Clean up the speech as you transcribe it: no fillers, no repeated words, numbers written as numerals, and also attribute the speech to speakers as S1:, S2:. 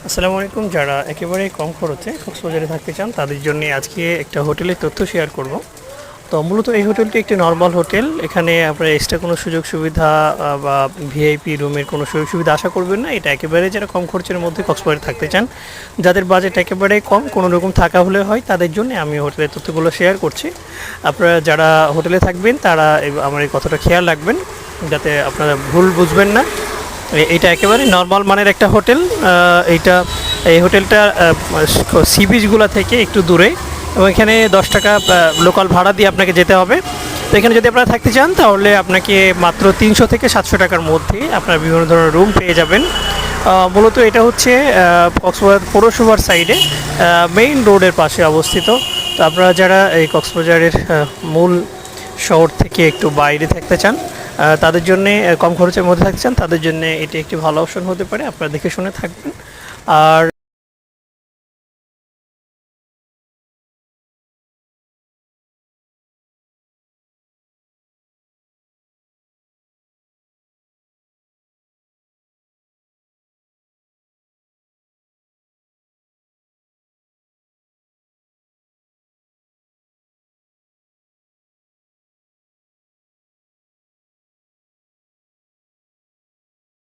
S1: আসসালামু আলাইকুম। যারা একেবারে কম খরচে কক্সবাজারে থাকতে চান তাদের জন্য আজকে একটা হোটেলের তথ্য শেয়ার করব। তো মূলত এই হোটেলটি একটি নর্মাল হোটেল। এখানে আপনার এক্সট্রা কোনো সুযোগ সুবিধা বা ভিআইপি রুমের কোনো সুযোগ সুবিধা আশা করবেন না। এটা একেবারে যারা কম খরচের মধ্যে কক্সবাজারে থাকতে চান, যাদের বাজেট একেবারে কম, কোনো রকম থাকা হলে হয়, তাদের জন্য আমি হোটেলের তথ্যগুলো শেয়ার করছি। আপনারা যারা হোটেলে থাকবেন তারা আমার এই কথাটা খেয়াল রাখবেন, যাতে আপনারা ভুল বুঝবেন না। এইটা একেবারে নর্মাল মানের একটা হোটেল। এই হোটেলটা সি বিচগুলো থেকে একটু দূরে, এবং এখানে 10 টাকা লোকাল ভাড়া দিয়ে আপনাকে যেতে হবে। তো এখানে যদি আপনারা থাকতে চান তাহলে আপনাকে মাত্র 300 থেকে 700 টাকার মধ্যে আপনারা বিভিন্ন ধরনের রুম পেয়ে যাবেন। মূলত এটা হচ্ছে কক্সবাজার পৌরসভার সাইডে মেইন রোডের পাশে অবস্থিত। তো আপনারা যারা এই কক্সবাজারের মূল শহর থেকে একটু বাইরে থাকতে চান, তাদের জন্যে কম খরচের মধ্যে থাকতে চান, তাদের জন্য এটি একটি ভালো অপশন হতে পারে। আপনারা দেখে শুনে থাকবেন। আর